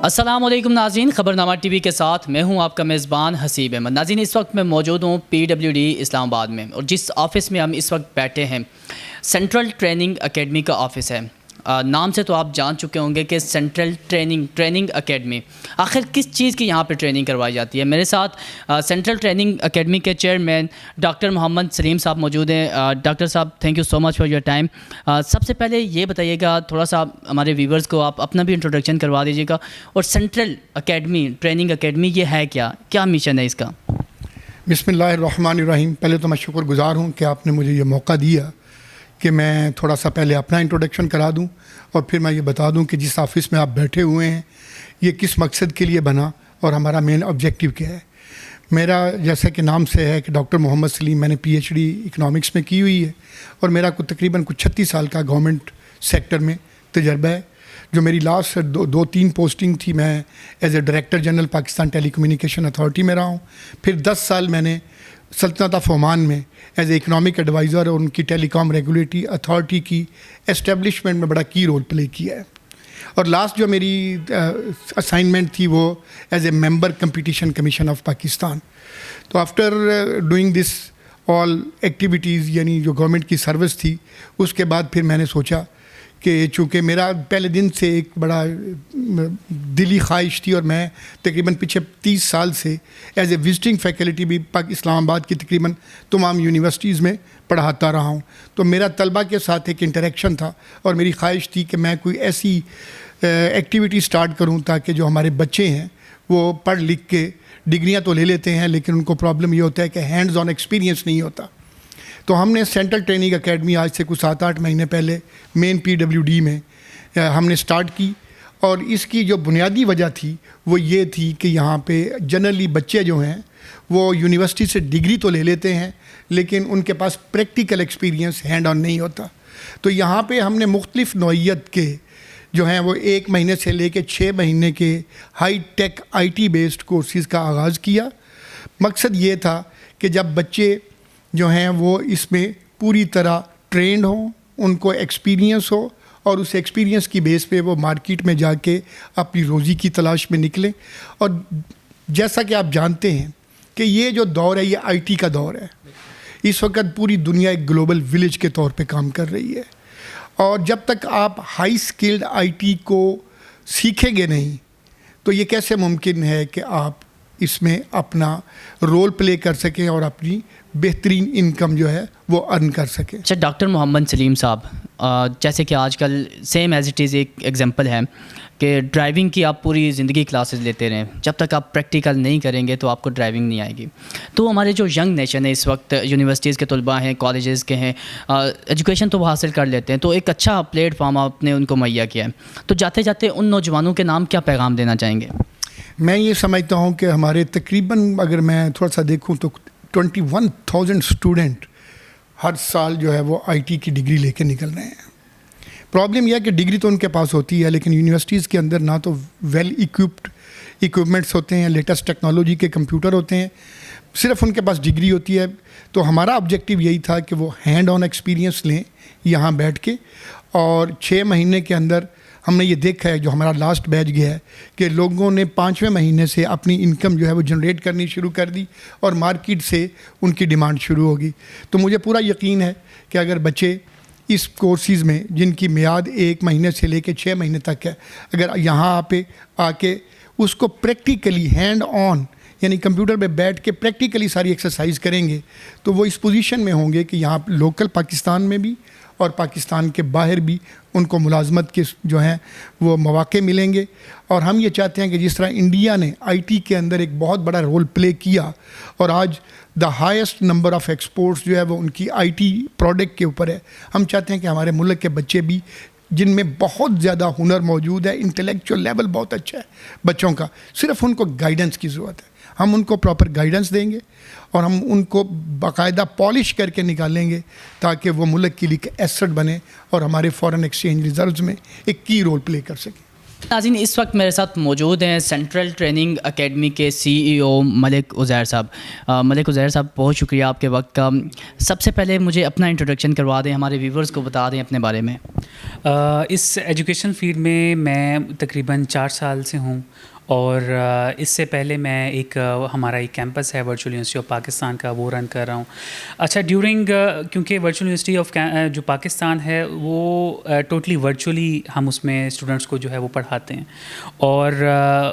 السلام علیکم ناظرین، خبرنامہ ٹی وی کے ساتھ میں ہوں آپ کا میزبان حسیب احمد۔ ناظرین، اس وقت میں موجود ہوں PWD اسلام آباد میں، اور جس آفس میں ہم اس وقت بیٹھے ہیں سینٹرل ٹریننگ اکیڈمی کا آفس ہے۔ نام سے تو آپ جان چکے ہوں گے کہ سینٹرل ٹریننگ اکیڈمی آخر کس چیز کی یہاں پہ ٹریننگ کروائی جاتی ہے۔ میرے ساتھ سینٹرل ٹریننگ اکیڈمی کے چیئرمین ڈاکٹر محمد سلیم صاحب موجود ہیں۔ Doctor sahib, thank you so much for your time. سب سے پہلے یہ بتائیے گا، تھوڑا سا ہمارے ویورز کو آپ اپنا بھی انٹروڈکشن کروا دیجیے گا، اور سینٹرل ٹریننگ اکیڈمی یہ ہے کیا مشن ہے اس کا؟ بسم اللہ الرحمن الرحیم۔ پہلے تو میں شکر گزار ہوں کہ آپ نے مجھے یہ موقع دیا کہ میں تھوڑا سا پہلے اپنا انٹروڈکشن کرا دوں، اور پھر میں یہ بتا دوں کہ جس آفس میں آپ بیٹھے ہوئے ہیں یہ کس مقصد کے لیے بنا اور ہمارا مین آبجیکٹیو کیا ہے۔ میرا جیسا کہ نام سے ہے کہ ڈاکٹر محمد سلیم، میں نے PhD اکنامکس میں کی ہوئی ہے، اور میرا تقریباً 36 سال کا گورنمنٹ سیکٹر میں تجربہ ہے۔ جو میری لاسٹ 2-3 پوسٹنگ تھی، میں as a director general Pakistan telecommunication authority میں رہا ہوں۔ پھر 10 سال میں نے سلطنت آف عمان میں ایز اے اکنامک ایڈوائزر اور ان کی ٹیلی کام ریگولیٹری اتھارٹی کی اسٹیبلشمنٹ میں بڑا کی رول پلے کیا ہے۔ اور لاسٹ جو میری اسائنمنٹ تھی وہ as a member Competition Commission of Pakistan. تو after doing this all activities, یعنی جو گورنمنٹ کی سروس تھی، اس کے بعد پھر میں نے سوچا کہ چونکہ میرا پہلے دن سے ایک بڑا دلی خواہش تھی، اور میں تقریباً پچھلے 30 سال سے ایز اے وزٹنگ فیکلٹی بھی اسلام آباد کی تقریباً تمام یونیورسٹیز میں پڑھاتا رہا ہوں، تو میرا طلبہ کے ساتھ ایک انٹریکشن تھا، اور میری خواہش تھی کہ میں کوئی ایسی ایکٹیویٹی سٹارٹ کروں تاکہ جو ہمارے بچے ہیں وہ پڑھ لکھ کے ڈگریاں تو لے لیتے ہیں، لیکن ان کو پرابلم یہ ہوتا ہے کہ ہینڈز آن ایکسپیرینس نہیں ہوتا۔ تو ہم نے سینٹرل ٹریننگ اکیڈمی آج سے کچھ 7-8 مہینے پہلے مین PWD میں ہم نے سٹارٹ کی، اور اس کی جو بنیادی وجہ تھی وہ یہ تھی کہ یہاں پہ جنرلی بچے جو ہیں وہ یونیورسٹی سے ڈگری تو لے لیتے ہیں، لیکن ان کے پاس پریکٹیکل ایکسپیرینس ہینڈ آن نہیں ہوتا۔ تو یہاں پہ ہم نے مختلف نوعیت کے جو ہیں وہ 1 مہینے سے لے کے 6 مہینے کے high tech IT based courses کا آغاز کیا۔ مقصد یہ تھا کہ جب بچے جو ہیں وہ اس میں پوری طرح ٹرینڈ ہوں، ان کو ایکسپیرینس ہو، اور اس ایکسپیرینس کی بیس پہ وہ مارکیٹ میں جا کے اپنی روزی کی تلاش میں نکلیں۔ اور جیسا کہ آپ جانتے ہیں کہ یہ جو دور ہے یہ IT کا دور ہے۔ اس وقت پوری دنیا ایک گلوبل ولیج کے طور پہ کام کر رہی ہے، اور جب تک آپ ہائی اسکلڈ IT کو سیکھیں گے نہیں تو یہ کیسے ممکن ہے کہ آپ اس میں اپنا رول پلے کر سکیں اور اپنی بہترین انکم جو ہے وہ ارن کر سکیں۔ اچھا ڈاکٹر محمد سلیم صاحب، جیسے کہ آج کل سیم ایز اٹ از ایک ایگزامپل ہے کہ ڈرائیونگ کی آپ پوری زندگی کلاسز لیتے رہیں، جب تک آپ پریکٹیکل نہیں کریں گے تو آپ کو ڈرائیونگ نہیں آئے گی۔ تو ہمارے جو ینگ نیشن ہے اس وقت، یونیورسٹیز کے طلباء ہیں، کالجز کے ہیں، ایجوکیشن تو وہ حاصل کر لیتے ہیں، تو ایک اچھا پلیٹ فارم آپ نے ان کو مہیا کیا ہے۔ تو جاتے جاتے ان نوجوانوں کے نام کیا پیغام دینا چاہیں گے؟ میں یہ سمجھتا ہوں کہ ہمارے تقریباً اگر میں تھوڑا سا دیکھوں تو 21,000 اسٹوڈنٹ ہر سال جو ہے وہ IT کی ڈگری لے کے نکل رہے ہیں۔ پرابلم یہ ہے کہ ڈگری تو ان کے پاس ہوتی ہے، لیکن یونیورسٹیز کے اندر نہ تو ویل ایکوپمنٹس ہوتے ہیں، لیٹسٹ ٹیکنالوجی کے کمپیوٹر ہوتے ہیں، صرف ان کے پاس ڈگری ہوتی ہے۔ تو ہمارا آبجیکٹیو یہی تھا کہ وہ ہینڈ آن ایکسپیرینس لیں یہاں بیٹھ کے، اور 6 مہینے کے اندر ہم نے یہ دیکھا ہے، جو ہمارا لاسٹ بیچ گیا ہے، کہ لوگوں نے 5ویں مہینے سے اپنی انکم جو ہے وہ جنریٹ کرنی شروع کر دی، اور مارکیٹ سے ان کی ڈیمانڈ شروع ہوگی۔ تو مجھے پورا یقین ہے کہ اگر بچے اس کورسز میں، جن کی میعاد 1 مہینے سے لے کے 6 مہینے تک ہے، اگر یہاں پہ آ کے اس کو پریکٹیکلی ہینڈ آن، یعنی کمپیوٹر پہ بیٹھ کے پریکٹیکلی ساری ایکسرسائز کریں گے، تو وہ اس پوزیشن میں ہوں گے کہ یہاں لوکل پاکستان میں بھی اور پاکستان کے باہر بھی ان کو ملازمت کے جو ہیں وہ مواقع ملیں گے۔ اور ہم یہ چاہتے ہیں کہ جس طرح انڈیا نے IT کے اندر ایک بہت بڑا رول پلے کیا، اور آج the highest number of exports جو ہے وہ ان کی IT پروڈکٹ کے اوپر ہے، ہم چاہتے ہیں کہ ہمارے ملک کے بچے بھی، جن میں بہت زیادہ ہنر موجود ہے، انٹلیکچوئل لیول بہت اچھا ہے بچوں کا، صرف ان کو گائیڈنس کی ضرورت ہے۔ ہم ان کو پراپر گائیڈنس دیں گے، اور ہم ان کو باقاعدہ پالش کر کے نکالیں گے تاکہ وہ ملک کے لیے ایسٹ بنے اور ہمارے فارن ایکسچینج ریزروز میں ایک کی رول پلے کر سکیں۔ ناظرین، اس وقت میرے ساتھ موجود ہیں سینٹرل ٹریننگ اکیڈمی کے CEO ملک عزیر صاحب۔ ملک عزیر صاحب، بہت شکریہ آپ کے وقت کا۔ سب سے پہلے مجھے اپنا انٹروڈکشن کروا دیں، ہمارے ویورز کو بتا دیں اپنے بارے میں۔ اس ایجوکیشن فیلڈ میں تقریباً 4 سال سے ہوں، اور اس سے پہلے میں ہمارا ایک کیمپس ہے ورچوئل یونیورسٹی آف پاکستان کا، وہ رن کر رہا ہوں. اچھا، کیونکہ ورچوئل یونیورسٹی آف جو پاکستان ہے وہ ٹوٹلی ورچولی ہم اس میں اسٹوڈنٹس کو جو ہے وہ پڑھاتے ہیں، اور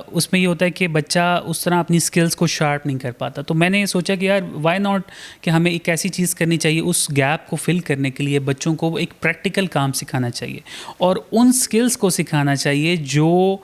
اس میں یہ ہوتا ہے کہ بچہ اس طرح اپنی اسکلس کو شارپ نہیں کر پاتا. تو میں نے سوچا کہ یار وائی ناٹ کہ ہمیں ایک ایسی چیز کرنی چاہیے، اس گیپ کو فل کرنے کے لیے بچوں کو ایک پریکٹیکل کام سکھانا چاہیے، اور ان اسکلس کو سکھانا چاہیے جو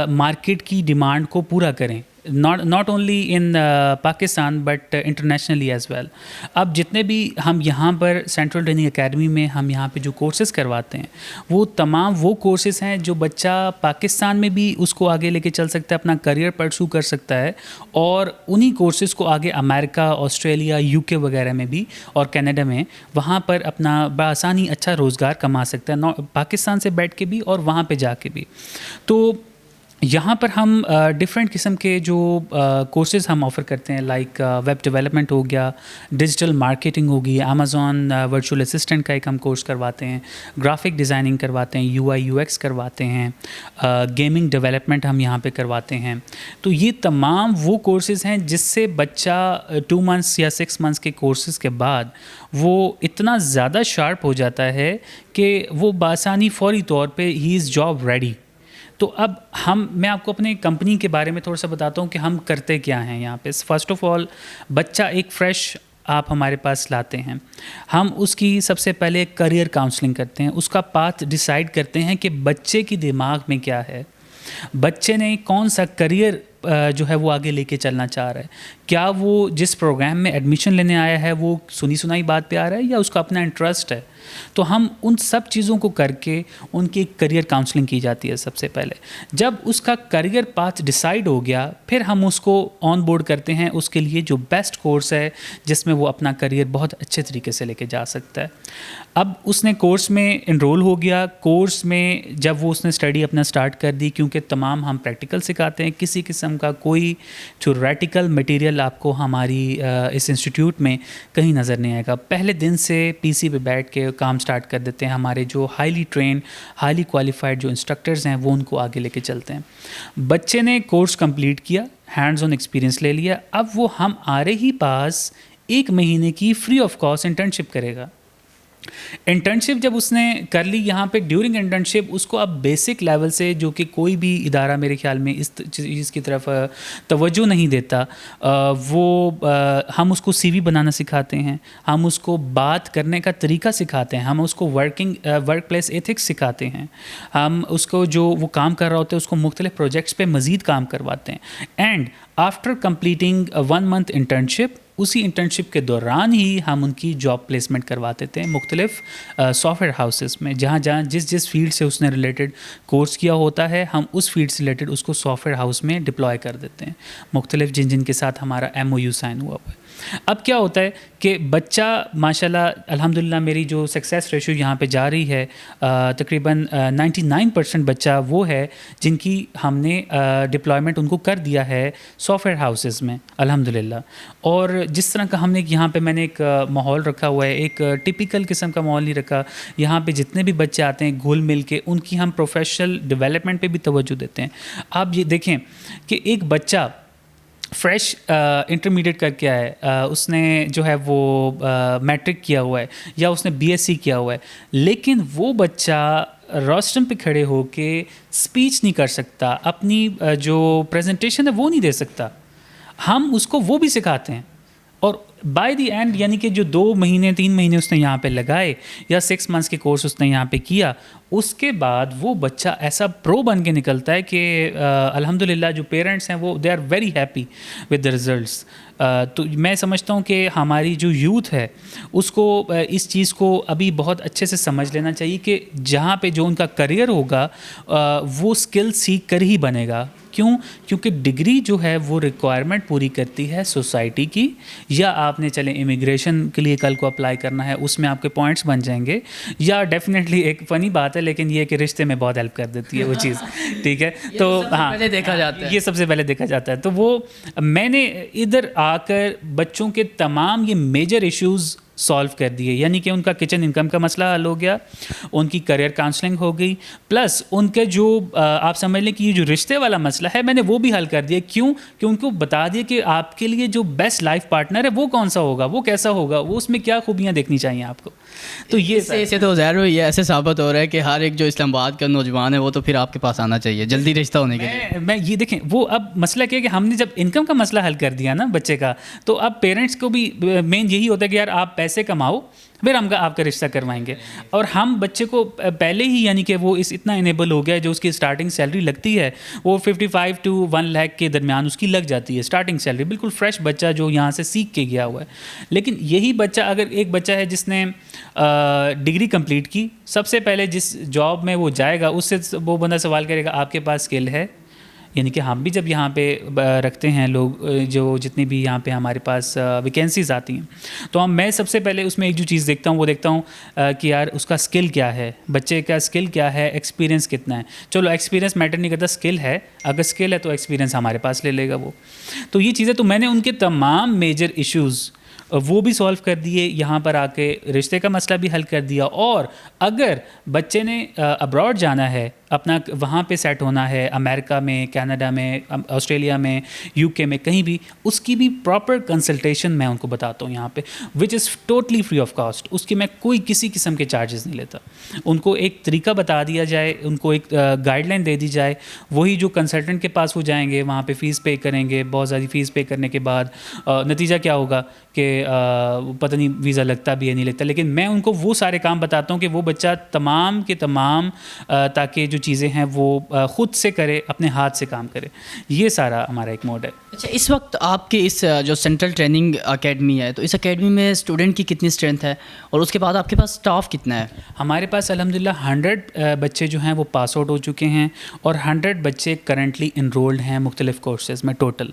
مارکیٹ کی ڈیمانڈ کو پورا کریں، not only in Pakistan but internationally as well. اب جتنے بھی ہم یہاں پر سینٹرل ٹریننگ اکیڈمی میں ہم یہاں پہ جو کورسز کرواتے ہیں، وہ تمام وہ کورسز ہیں جو بچہ پاکستان میں بھی اس کو آگے لے کے چل سکتا ہے، اپنا کریئر پرسو کر سکتا ہے، اور انہی کورسز کو آگے امریکہ، آسٹریلیا، UK وغیرہ میں بھی اور کینیڈا میں وہاں پر اپنا بآسانی اچھا روزگار کما سکتا ہے، پاکستان سے بیٹھ کے بھی اور وہاں پہ جا کے بھی. تو یہاں پر ہم ڈفرینٹ قسم کے جو کورسز ہم آفر کرتے ہیں، لائک ویب ڈیولپمنٹ ہو گیا، ڈیجیٹل مارکیٹنگ ہوگی، امیزون ورچوئل اسسٹنٹ کا ایک ہم کورس کرواتے ہیں، گرافک ڈیزائننگ کرواتے ہیں، UI UX کرواتے ہیں، گیمنگ ڈیولپمنٹ ہم یہاں پہ کرواتے ہیں. تو یہ تمام وہ کورسز ہیں جس سے بچہ 2 منتھس یا 6 منتھس کے کورسز کے بعد وہ اتنا زیادہ شارپ ہو جاتا ہے کہ وہ بآسانی فوری طور پہ ہی از جاب ریڈی. تو اب میں آپ کو اپنے کمپنی کے بارے میں تھوڑا سا بتاتا ہوں کہ ہم کرتے کیا ہیں یہاں پہ. فرسٹ آف آل، بچہ ایک فریش آپ ہمارے پاس لاتے ہیں، ہم اس کی سب سے پہلے کریئر کاؤنسلنگ کرتے ہیں، اس کا پاتھ ڈیسائیڈ کرتے ہیں کہ بچے کی دماغ میں کیا ہے، بچے نے کون سا کریئر جو ہے وہ آگے لے کے چلنا چاہ رہا ہے، کیا وہ جس پروگرام میں ایڈمیشن لینے آیا ہے وہ سنی سنائی بات پہ آ رہا ہے یا اس کا اپنا انٹرسٹ ہے. تو ہم ان سب چیزوں کو کر کے ان کی کریئر کاؤنسلنگ کی جاتی ہے. سب سے پہلے جب اس کا کریئر پاتھ ڈیسائیڈ ہو گیا، پھر ہم اس کو آن بورڈ کرتے ہیں اس کے لیے جو بیسٹ کورس ہے جس میں وہ اپنا کریئر بہت اچھے طریقے سے لے کے جا سکتا ہے. اب اس نے کورس میں انرول ہو گیا، کورس میں جب وہ اس نے اسٹڈی اپنا سٹارٹ کر دی، کیونکہ تمام ہم پریکٹیکل سکھاتے ہیں، کسی قسم کا کوئی تھیوریٹیکل مٹیریل آپ کو ہماری اس انسٹیٹیوٹ میں کہیں نظر نہیں آئے گا. پہلے دن سے PC پہ بیٹھ کے کام سٹارٹ کر دیتے ہیں. ہمارے جو ہائیلی ٹرینڈ، ہائیلی کوالیفائڈ جو انسٹرکٹرز ہیں وہ ان کو آگے لے کے چلتے ہیں. بچے نے کورس کمپلیٹ کیا، ہینڈز آن ایکسپیرینس لے لیا، اب وہ ہمارے ہی پاس 1 مہینے کی فری آف کاسٹ انٹرنشپ کرے گا. انٹرنشپ جب اس نے کر لی یہاں پہ، ڈیورنگ انٹرنشپ اس کو اب بیسک لیول سے، جو کہ کوئی بھی ادارہ میرے خیال میں اس چیز کی طرف توجہ نہیں دیتا، ہم اس کو CV بنانا سکھاتے ہیں، ہم اس کو بات کرنے کا طریقہ سکھاتے ہیں، ہم اس کو ورک پلیس ایتھکس سکھاتے ہیں، ہم اس کو جو وہ کام کر رہا ہوتا ہے اس کو مختلف پروجیکٹس پہ مزید کام کرواتے ہیں. And after completing 1 month internship, اسی انٹرنشپ کے دوران ہی ہم ان کی جاب پلیسمنٹ کرواتے تھے مختلف سافٹ ویئر ہاؤسز میں. جہاں جس فیلڈ سے اس نے ریلیٹڈ کورس کیا ہوتا ہے، ہم اس فیلڈ سے ریلیٹڈ اس کو سافٹ ویئر ہاؤس میں ڈپلوائے کر دیتے ہیں، مختلف جن کے ساتھ ہمارا MOU سائن ہوا ہے. اب کیا ہوتا ہے کہ بچہ ماشاءاللہ الحمدللہ میری جو سکسیس ریشو یہاں پہ جا رہی ہے، تقریباً 99% بچہ وہ ہے جن کی ہم نے ڈپلائمنٹ ان کو کر دیا ہے سافٹ ویئر ہاؤسز میں الحمدللہ. اور جس طرح کا ہم نے یہاں پہ میں نے ایک ماحول رکھا ہوا ہے، ایک ٹپیکل قسم کا ماحول نہیں رکھا. یہاں پہ جتنے بھی بچے آتے ہیں گھل مل کے ان کی ہم پروفیشنل ڈیولپمنٹ پہ بھی توجہ دیتے ہیں. آپ یہ دیکھیں کہ ایک بچہ فریش انٹرمیڈیٹ کر کے آئے، اس نے جو ہے وہ میٹرک کیا ہوا ہے یا اس نے BSc کیا ہوا ہے، لیکن وہ بچہ روسٹم پہ کھڑے ہو کے اسپیچ نہیں کر سکتا، اپنی جو پریزنٹیشن ہے وہ نہیں دے سکتا. ہم اس کو وہ بھی سکھاتے ہیں، اور بائی دی اینڈ یعنی کہ جو 2 مہینے 3 مہینے اس نے یہاں پہ لگائے یا 6 months کے کورس اس نے یہاں پہ کیا، اس کے بعد وہ بچہ ایسا پرو بن کے نکلتا ہے کہ الحمدللہ جو پیرنٹس ہیں وہ they are very happy with the results. تو میں سمجھتا ہوں کہ ہماری جو یوتھ ہے اس کو اس چیز کو ابھی بہت اچھے سے سمجھ لینا چاہیے کہ جہاں پہ جو ان کا کریئر ہوگا وہ اسکل سیکھ کر ہی بنے گا. کیونکہ ڈگری جو ہے وہ ریکوائرمنٹ پوری کرتی ہے سوسائٹی کی، یا آپ نے چلیں امیگریشن کے لیے کل کو اپلائی کرنا ہے اس میں آپ کے پوائنٹس بن جائیں گے، یا ڈیفینیٹلی ایک فنی بات ہے لیکن یہ کہ رشتے میں بہت ہیلپ کر دیتی ہے وہ چیز. ٹھیک ہے، تو ہاں یہ سب سے پہلے دیکھا جاتا ہے. تو وہ میں نے ادھر آ کر بچوں کے تمام یہ میجر ایشوز سالو کر دیے. یعنی کہ ان کا کچن انکم کا مسئلہ حل ہو گیا, ان کی کریئر کاؤنسلنگ ہو گئی, پلس ان کے جو آپ سمجھ لیں کہ یہ جو رشتے والا مسئلہ ہے میں نے وہ بھی حل کر دیا. کیوں کہ ان کو بتا دیا کہ آپ کے لیے جو بیسٹ لائف پارٹنر ہے وہ کون سا ہوگا, وہ کیسا ہوگا, وہ اس میں کیا خوبیاں دیکھنی چاہیے آپ کو. تو یہ اسے تو ظاہر یہ ایسے ثابت ہو رہا ہے کہ ہر ایک جو اسلام آباد کا نوجوان ہے وہ تو پھر آپ کے پاس آنا چاہیے جلدی رشتہ ہونے کے لیے. میں یہ دیکھیں, وہ اب مسئلہ کیا ہے کہ ہم نے جب انکم کا مسئلہ حل کر دیا نا بچے کا, تو اب پیرنٹس کو بھی مین یہی ہوتا ہے کہ یار آپ پیسے کماؤ پھر ہم آپ کا رشتہ کروائیں گے. اور ہم بچے کو پہلے ہی یعنی کہ وہ اس اتنا انیبل ہو گیا ہے, جو اس کی اسٹارٹنگ سیلری لگتی ہے وہ 55 to 1 lakh کے درمیان اس کی لگ جاتی ہے اسٹارٹنگ سیلری, بالکل فریش بچہ جو یہاں سے سیکھ کے گیا ہوا ہے. لیکن یہی بچہ اگر ایک بچہ ہے جس نے ڈگری کمپلیٹ کی, سب سے پہلے جس جاب میں وہ جائے گا اس سے وہ بندہ سوال کرے گا آپ کے پاس اسکل ہے. یعنی کہ ہم بھی جب یہاں پہ رکھتے ہیں لوگ جو جتنی بھی یہاں پہ ہمارے پاس ویکینسیز آتی ہیں, تو میں سب سے پہلے اس میں ایک جو چیز دیکھتا ہوں وہ دیکھتا ہوں کہ یار اس کا اسکل کیا ہے, بچے کا اسکل کیا ہے, ایکسپیرینس کتنا ہے. چلو ایکسپیرینس میٹر نہیں کرتا, اسکل ہے, اگر اسکل ہے تو ایکسپیرینس ہمارے پاس لے لے گا وہ. تو یہ چیزیں تو میں نے ان کے تمام میجر ایشوز وہ بھی سالو کر دیے, یہاں پر آ کے رشتے کا مسئلہ بھی حل کر دیا. اور اگر بچے نے ابراڈ جانا ہے, اپنا وہاں پہ سیٹ ہونا ہے, امریکہ میں, کینیڈا میں, آسٹریلیا میں, یو کے میں, کہیں بھی, اس کی بھی پراپر کنسلٹیشن میں ان کو بتاتا ہوں یہاں پہ, which is totally free of cost. اس کی میں کوئی کسی قسم کے چارجز نہیں لیتا. ان کو ایک طریقہ بتا دیا جائے, ان کو ایک گائیڈ لائن دے دی جائے, وہی جو کنسلٹنٹ کے پاس وہ جائیں گے, وہاں پہ فیس پے کریں گے. بہت زیادہ فیس پے کرنے کے بعد نتیجہ کیا ہوگا کہ پتہ نہیں ویزا لگتا بھی ہے نہیں لگتا. لیکن میں ان کو وہ سارے کام بتاتا ہوں کہ وہ بچہ تمام کے تمام تاکہ جو چیزیں ہیں وہ خود سے کرے, اپنے ہاتھ سے کام کرے. یہ سارا ہمارا ایک موڈ ہے. اچھا, اس وقت آپ کی اس جو سینٹرل ٹریننگ اکیڈمی ہے, تو اس اکیڈمی میں اسٹوڈنٹ کی کتنی اسٹرینتھ ہے, اور اس کے بعد آپ کے پاس اسٹاف کتنا ہے؟ ہمارے پاس الحمدللہ 100 بچے جو ہیں وہ پاس آؤٹ ہو چکے ہیں, اور 100 بچے کرنٹلی انرولڈ ہیں مختلف کورسز میں ٹوٹل.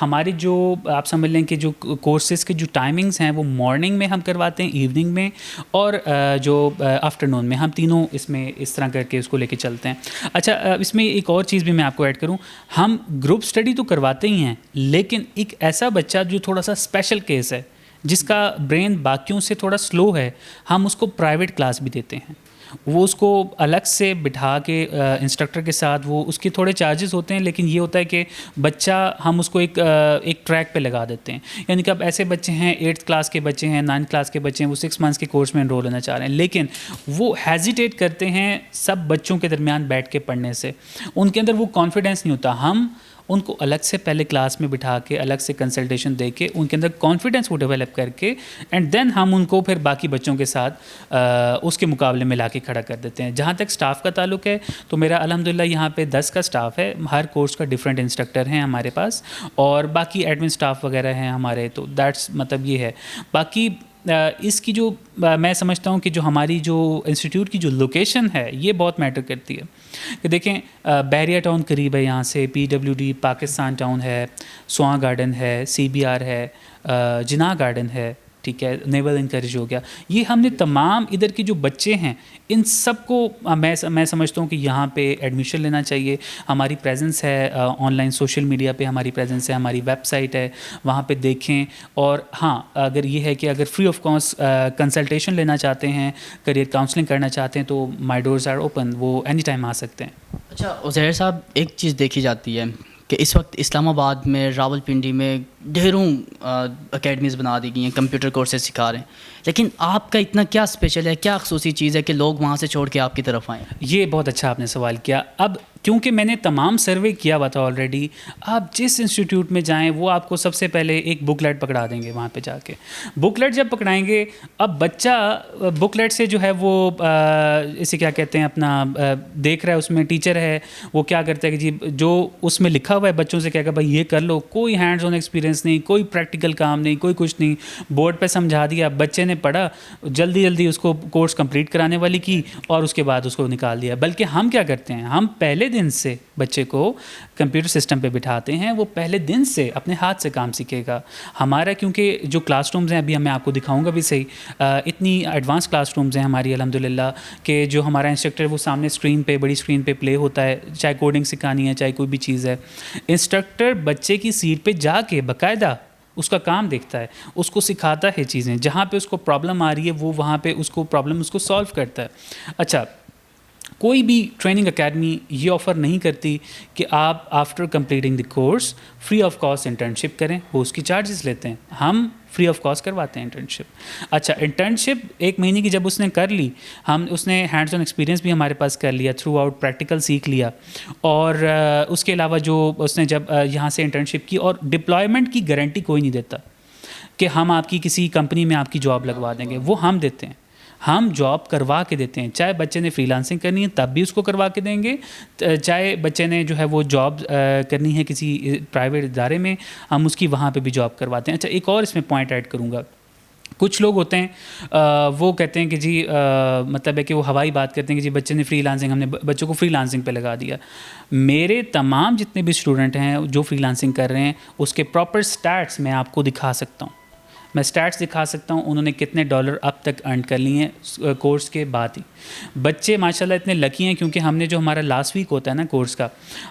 ہماری جو آپ سمجھ لیں کہ جو کورسز کے جو ٹائمنگز ہیں وہ مارننگ میں ہم کرواتے ہیں, ایوننگ میں, اور جو آفٹر نون میں. ہم تینوں اس میں اس طرح کر کے اس کو لے کے چلتے ہیں. اچھا, اس میں ایک اور چیز بھی میں آپ کو ایڈ کروں, ہم گروپ اسٹڈی تو کرواتے ہی ہیں, لیکن ایک ایسا بچہ جو تھوڑا سا اسپیشل کیس ہے, جس کا برین باقیوں سے تھوڑا سلو ہے, ہم اس کو پرائیویٹ کلاس بھی دیتے ہیں. وہ اس کو الگ سے بٹھا کے انسٹرکٹر کے ساتھ, وہ اس کے تھوڑے چارجز ہوتے ہیں, لیکن یہ ہوتا ہے کہ بچہ ہم اس کو ایک ٹریک پہ لگا دیتے ہیں. یعنی کہ اب ایسے بچے ہیں 8th کلاس کے بچے ہیں, 9th کلاس کے بچے ہیں, وہ 6 months کے کورس میں انرول ہونا چاہ رہے ہیں, لیکن وہ ہیزیٹیٹ کرتے ہیں سب بچوں کے درمیان بیٹھ کے پڑھنے سے. ان کے اندر وہ کانفیڈینس نہیں ہوتا. ہم ان کو الگ سے پہلے کلاس میں بٹھا کے الگ سے کنسلٹیشن دے کے ان کے اندر کانفیڈنس کو ڈیولپ کر کے, اینڈ دین ہم ان کو پھر باقی بچوں کے ساتھ اس کے مقابلے میں لا کے کھڑا کر دیتے ہیں. جہاں تک اسٹاف کا تعلق ہے تو میرا الحمدللہ یہاں پہ 10 کا اسٹاف ہے. ہر کورس کا ڈفرینٹ انسٹرکٹر ہیں ہمارے پاس, اور باقی ایڈمن اسٹاف وغیرہ ہیں ہمارے. تو دیٹس مطلب یہ ہے. باقی اس کی جو میں سمجھتا ہوں کہ جو ہماری جو انسٹیٹیوٹ کی جو لوکیشن ہے یہ بہت میٹر کرتی ہے. کہ دیکھیں بحریہ ٹاؤن قریب ہے یہاں سے, PWD پاکستان ٹاؤن ہے, سواں گارڈن ہے, CBR ہے, جناح گارڈن ہے, ٹھیک ہے, نیول انکریج ہو گیا. یہ ہم نے تمام ادھر کے جو بچے ہیں ان سب کو میں سمجھتا ہوں کہ یہاں پہ ایڈمیشن لینا چاہیے. ہماری پریزنس ہے آن لائن سوشل میڈیا پہ, ہماری پریزنس ہے, ہماری ویب سائٹ ہے, وہاں پہ دیکھیں. اور ہاں, اگر یہ ہے کہ اگر فری آف کاسٹ کنسلٹیشن لینا چاہتے ہیں, کریئر کاؤنسلنگ کرنا چاہتے ہیں, تو مائی ڈورز آر اوپن, وہ اینی ٹائم آ سکتے ہیں. اچھا عزیر صاحب, ایک چیز دیکھی جاتی ہے کہ اس وقت اسلام آباد میں, راول پنڈی میں ڈھیروں اکیڈمیز بنا دی گئی ہیں, کمپیوٹر کورسز سکھا رہے ہیں, لیکن آپ کا اتنا کیا اسپیشل ہے, کیا خصوصی چیز ہے کہ لوگ وہاں سے چھوڑ کے آپ کی طرف آئیں؟ یہ بہت اچھا آپ نے سوال کیا. اب کیونکہ میں نے تمام سروے کیا ہوا تھا آلریڈی, آپ جس انسٹیٹیوٹ میں جائیں وہ آپ کو سب سے پہلے ایک بک لیٹ پکڑا دیں گے. وہاں پہ جا کے بک لیٹ جب پکڑائیں گے, اب بچہ بک لیٹ سے جو ہے وہ اسے کیا کہتے ہیں اپنا دیکھ رہا ہے, اس میں ٹیچر ہے وہ کیا کرتا ہے کہ جی جو اس میں لکھا ہوا ہے بچوں سے کہے گا بھائی یہ کر لو, کوئی ہینڈز آن ایکسپیرینس نہیں, کوئی پریکٹیکل کام نہیں, کوئی کچھ نہیں. بورڈ پہ سمجھا دیا, بچے نے پڑھا, جلدی اس کو کورس کمپلیٹ کرانے والی کی, اور اس کے بعد اس کو نکال دیا. بلکہ ہم کیا کرتے ہیں, ہم پہلے دن سے بچے کو کمپیوٹر سسٹم پہ بٹھاتے ہیں, وہ پہلے دن سے اپنے ہاتھ سے کام سیکھے گا. ہمارا کیونکہ جو کلاس رومز ہیں, ابھی میں آپ کو دکھاؤں گا بھی صحیح, اتنی ایڈوانس کلاس رومز ہیں ہماری الحمدللہ, کہ جو ہمارا انسٹرکٹر وہ سامنے اسکرین پہ, بڑی اسکرین پہ پلے ہوتا ہے, چاہے کوڈنگ سکھانی ہے, چاہے کوئی بھی چیز ہے. انسٹرکٹر بچے کی سیٹ پہ جا کے باقاعدہ اس کا کام دیکھتا ہے, اس کو سکھاتا ہے چیزیں, جہاں پہ اس کو پرابلم آ رہی ہے وہ وہاں پہ اس کو پرابلم اس کو سالو کرتا ہے. اچھا, کوئی بھی ٹریننگ اکیڈمی یہ آفر نہیں کرتی کہ آپ after completing the course free of cost internship کریں, وہ اس کی چارجز لیتے ہیں, ہم فری آف کاسٹ کرواتے ہیں انٹرنشپ. اچھا, انٹرنشپ 1 مہینے کی جب اس نے کر لی, اس نے ہینڈز آن ایکسپیرینس بھی ہمارے پاس کر لیا, تھرو آؤٹ پریکٹیکل سیکھ لیا, اور اس کے علاوہ جو اس نے جب یہاں سے انٹرنشپ کی, اور ڈپلائمنٹ کی گارنٹی کوئی نہیں دیتا کہ ہم آپ کی کسی کمپنی میں آپ کی جاب لگوا دیں گے, وہ ہم دیتے ہیں, ہم جاب کروا کے دیتے ہیں. چاہے بچے نے فری لانسنگ کرنی ہے تب بھی اس کو کروا کے دیں گے, چاہے بچے نے جو ہے وہ جاب کرنی ہے کسی پرائیویٹ ادارے میں, ہم اس کی وہاں پہ بھی جاب کرواتے ہیں. اچھا, ایک اور اس میں پوائنٹ ایڈ کروں گا. کچھ لوگ ہوتے ہیں وہ کہتے ہیں کہ جی مطلب ہے کہ وہ ہوائی بات کرتے ہیں کہ جی بچے نے فری لانسنگ, ہم نے بچوں کو فری لانسنگ پہ لگا دیا. میرے تمام جتنے بھی اسٹوڈنٹ ہیں جو فری لانسنگ کر رہے ہیں اس کے پراپر اسٹیٹس میں آپ کو دکھا سکتا ہوں, میں اسٹیٹس دکھا سکتا ہوں انہوں نے کتنے ڈالر اب تک ارن کر لیے ہیں کورس کے بعد ہی. بچے ماشاءاللہ اتنے لکی ہیں کیونکہ ہم نے جو ہمارا لاسٹ ویک ہوتا ہے نا کورس کا,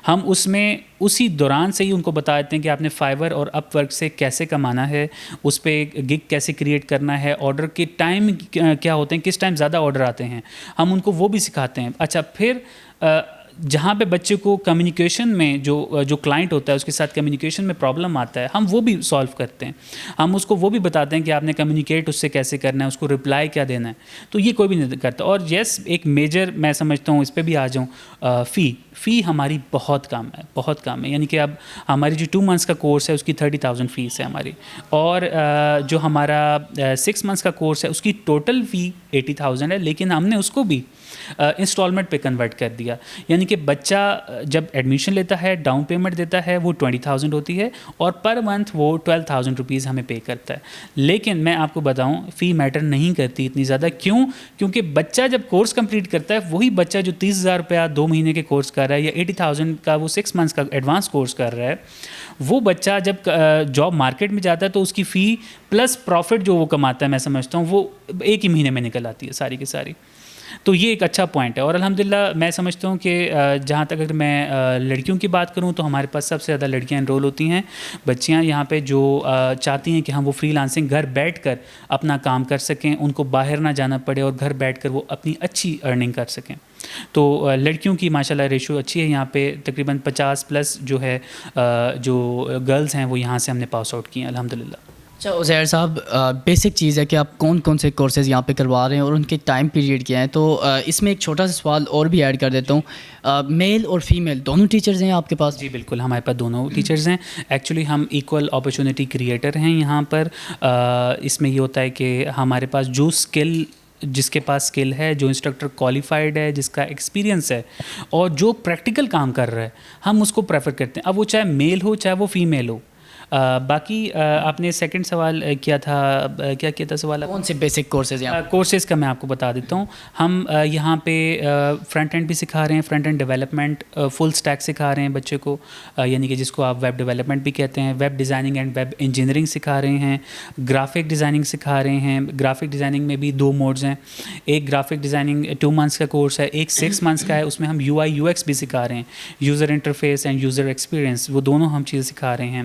ہم اس میں اسی دوران سے ہی ان کو بتا دیتے ہیں کہ آپ نے فائور اور اپ ورک سے کیسے کمانا ہے, اس پہ گگ کیسے کریٹ کرنا ہے, آرڈر کے ٹائم کیا ہوتے ہیں, کس ٹائم زیادہ آرڈر آتے ہیں, ہم ان کو وہ بھی سکھاتے ہیں. اچھا, پھر جہاں پہ بچے کو کمیونیکیشن میں جو کلائنٹ ہوتا ہے اس کے ساتھ کمیونیکیشن میں پرابلم آتا ہے, ہم وہ بھی سالو کرتے ہیں. ہم اس کو وہ بھی بتاتے ہیں کہ آپ نے کمیونیکیٹ اس سے کیسے کرنا ہے, اس کو رپلائی کیا دینا ہے. تو یہ کوئی بھی نہیں کرتا. اور یس, ایک میجر میں سمجھتا ہوں, اس پہ بھی آ جاؤں, فی ہماری بہت کم ہے. یعنی کہ اب ہماری جو 2 منتھس کا کورس ہے اس کی 30,000 فیس ہے ہماری, اور جو ہمارا 6 منتھس کا کورس ہے اس کی ٹوٹل فی 80,000 ہے, لیکن ہم نے اس کو بھی انسٹالمنٹ پہ کنورٹ کر دیا. یعنی کہ بچہ جب ایڈمیشن لیتا ہے, ڈاؤن پیمنٹ دیتا ہے, وہ 20,000 ہوتی ہے, اور پر منتھ وہ 12,000 روپیز ہمیں پے کرتا ہے. لیکن میں آپ کو بتاؤں, فی میٹر نہیں کرتی اتنی زیادہ. کیوں؟ کیونکہ بچہ جب کورس کمپلیٹ کرتا ہے, وہی بچہ جو 30,000 روپیہ 2 مہینے کے کورس کر رہا ہے, یا 80,000 کا وہ 6 منتھس کا ایڈوانس کورس کر رہا ہے, وہ بچہ جب جاب مارکیٹ میں جاتا ہے تو اس کی فی پلس پروفٹ جو وہ کماتا ہے, میں سمجھتا ہوں وہ ایک ہی مہینے میں نکل آتی ہے ساری کی ساری. تو یہ ایک اچھا پوائنٹ ہے. اور الحمدللہ میں سمجھتا ہوں کہ جہاں تک اگر میں لڑکیوں کی بات کروں تو ہمارے پاس سب سے زیادہ لڑکیاں انرول ہوتی ہیں, بچیاں یہاں پہ جو چاہتی ہیں کہ ہم وہ فری لانسنگ گھر بیٹھ کر اپنا کام کر سکیں, ان کو باہر نہ جانا پڑے, اور گھر بیٹھ کر وہ اپنی اچھی ارننگ کر سکیں. تو لڑکیوں کی ماشاءاللہ ریشو اچھی ہے یہاں پہ, تقریباً 50+ جو ہے جو گرلز ہیں وہ یہاں سے ہم نے پاس آؤٹ کی ہیں الحمدللہ. اچھا عزیر صاحب, بیسک چیز ہے کہ آپ کون کون سے کورسز یہاں پہ کروا رہے ہیں اور ان کے ٹائم پیریڈ کیا ہیں. تو اس میں ایک چھوٹا سا سوال اور بھی ایڈ کر دیتا ہوں, میل اور فیمیل دونوں ٹیچرز ہیں آپ کے پاس؟ جی بالکل, ہمارے پاس دونوں ٹیچرز ہیں. ایکچولی ہم ایکول اپرچونٹی کریٹر ہیں یہاں پر. اس میں یہ ہوتا ہے کہ ہمارے پاس جو اسکل, جس کے پاس اسکل ہے, جو انسٹرکٹر کوالیفائڈ ہے, جس کا ایکسپیرینس ہے, اور جو پریکٹیکل کام کر رہا ہے, ہم اس کو پریفر کرتے ہیں. اب وہ چاہے میل ہو چاہے وہ فیمیل ہو. باقی آپ نے سیکنڈ سوال کیا تھا, کیا کیا تھا سوال؟ کون سے بیسک کورسز ہیں؟ کورسز کا میں آپ کو بتا دیتا ہوں. ہم یہاں پہ فرنٹ اینڈ بھی سکھا رہے ہیں, front end development, full stack سکھا رہے ہیں بچے کو, یعنی کہ جس کو آپ ویب ڈیولپمنٹ بھی کہتے ہیں. Web designing and web engineering سکھا رہے ہیں. گرافک ڈیزائننگ سکھا رہے ہیں. گرافک ڈیزائننگ میں بھی 2 موڈز ہیں. ایک گرافک ڈیزائننگ 2 منتھس کا کورس ہے, ایک 6 منتھس کا ہے. اس میں ہم UI UX بھی سکھا رہے ہیں, user interface and user experience, وہ دونوں ہم چیزیں سکھا رہے ہیں.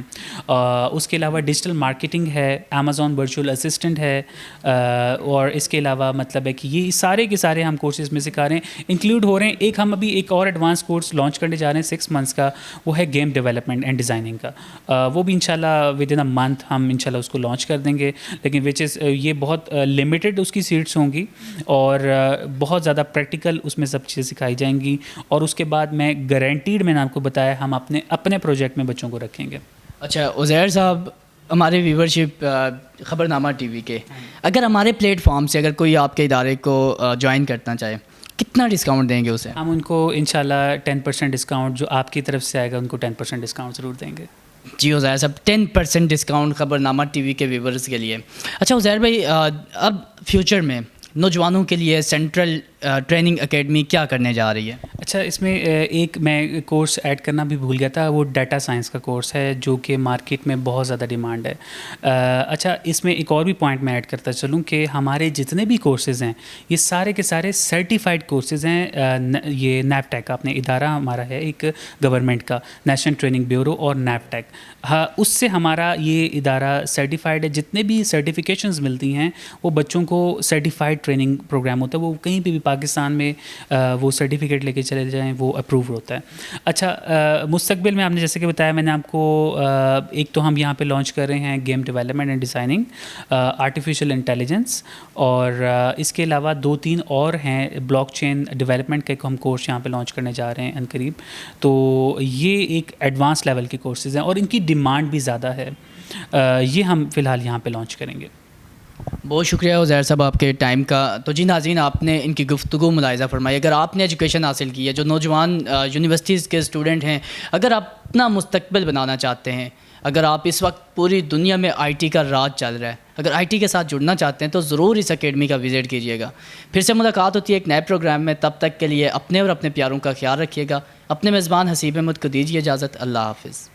اس کے علاوہ ڈیجیٹل مارکیٹنگ ہے, امیزون ورچوئل اسسٹنٹ ہے, اور اس کے علاوہ مطلب ہے کہ یہ سارے کے سارے ہم کورسز میں سکھا رہے ہیں, انکلوڈ ہو رہے ہیں. ایک ہم ابھی ایک اور ایڈوانس کورس لانچ کرنے جا رہے ہیں 6 منتھس کا, وہ ہے گیم ڈیولپمنٹ اینڈ ڈیزائننگ کا. وہ بھی انشاءاللہ ود ان اے منتھ ہم انشاءاللہ اس کو لانچ کر دیں گے, لیکن وچ از یہ بہت لمیٹڈ اس کی سیٹس ہوں گی, اور بہت زیادہ پریکٹیکل اس میں سب چیزیں سکھائی جائیں گی. اور اس کے بعد میں گارنٹیڈ, میں نے آپ کو بتایا, ہم اپنے پروجیکٹ میں بچوں کو رکھیں گے. اچھا عزیر صاحب, ہمارے ویورشپ خبرنامہ ٹی وی کے, اگر ہمارے پلیٹ فارم سے اگر کوئی آپ کے ادارے کو جوائن کرنا چاہے, کتنا ڈسکاؤنٹ دیں گے اسے؟ ہم ان کو انشاءاللہ 10% ڈسکاؤنٹ جو آپ کی طرف سے آئے گا ان کو 10% ڈسکاؤنٹ ضرور دیں گے. جی عزیر صاحب, 10% ڈسکاؤنٹ خبرنامہ ٹی وی کے ویورز کے لیے. اچھا عزیر بھائی, اب فیوچر میں نوجوانوں کے لیے سینٹرل ٹریننگ اکیڈمی کیا کرنے جا رہی ہے؟ اچھا اس میں ایک میں کورس ایڈ کرنا بھی بھول گیا تھا, وہ ڈیٹا سائنس کا کورس ہے جو کہ مارکیٹ میں بہت زیادہ ڈیمانڈ ہے. اچھا اس میں ایک اور بھی پوائنٹ میں ایڈ کرتا چلوں کہ ہمارے جتنے بھی کورسز ہیں یہ سارے کے سارے سرٹیفائڈ کورسز ہیں. یہ نیپ ٹیک اپنے ادارہ ہمارا ہے ایک گورنمنٹ کا, نیشنل ٹریننگ بیورو اور نیپ ٹیک, ہاں اس سے ہمارا یہ ادارہ سرٹیفائڈ ہے. جتنے بھی سرٹیفکیشنز ملتی ہیں وہ بچوں کو سرٹیفائڈ ٹریننگ پروگرام ہوتا ہے, وہ کہیں پہ بھی پاکستان میں وہ سرٹیفکیٹ لے کے چلے جائیں وہ اپروو ہوتا ہے. اچھا مستقبل میں آپ نے جیسے کہ بتایا میں نے آپ کو, ایک تو ہم یہاں پہ لانچ کر رہے ہیں game development and designing, artificial intelligence, اور اس کے علاوہ 2-3 اور ہیں. بلاک چین ڈیولپمنٹ کا ایک ہم کورس یہاں پہ لانچ کرنے جا رہے ہیں ان قریب. تو یہ ایک ایڈوانس لیول کے کورسز ہیں اور ان کی ڈیمانڈ بھی زیادہ ہے. یہ ہم فی الحال یہاں پہ لانچ کریں گے. بہت شکریہ عزیر صاحب آپ کے ٹائم کا. تو جی ناظرین, آپ نے ان کی گفتگو ملاحظہ فرمائی. اگر آپ نے ایجوکیشن حاصل کی ہے, جو نوجوان یونیورسٹیز کے اسٹوڈنٹ ہیں, اگر آپ اپنا مستقبل بنانا چاہتے ہیں, اگر آپ اس وقت پوری دنیا میں آئی ٹی کا راج چل رہا ہے, اگر آئی ٹی کے ساتھ جڑنا چاہتے ہیں تو ضرور اس اکیڈمی کا وزٹ کیجیے گا. پھر سے ملاقات ہوتی ہے ایک نئے پروگرام میں. تب تک کے لیے اپنے اور اپنے پیاروں کا خیال رکھیے گا. اپنے میزبان حسیب احمد کو دیجیے اجازت. اللہ حافظ.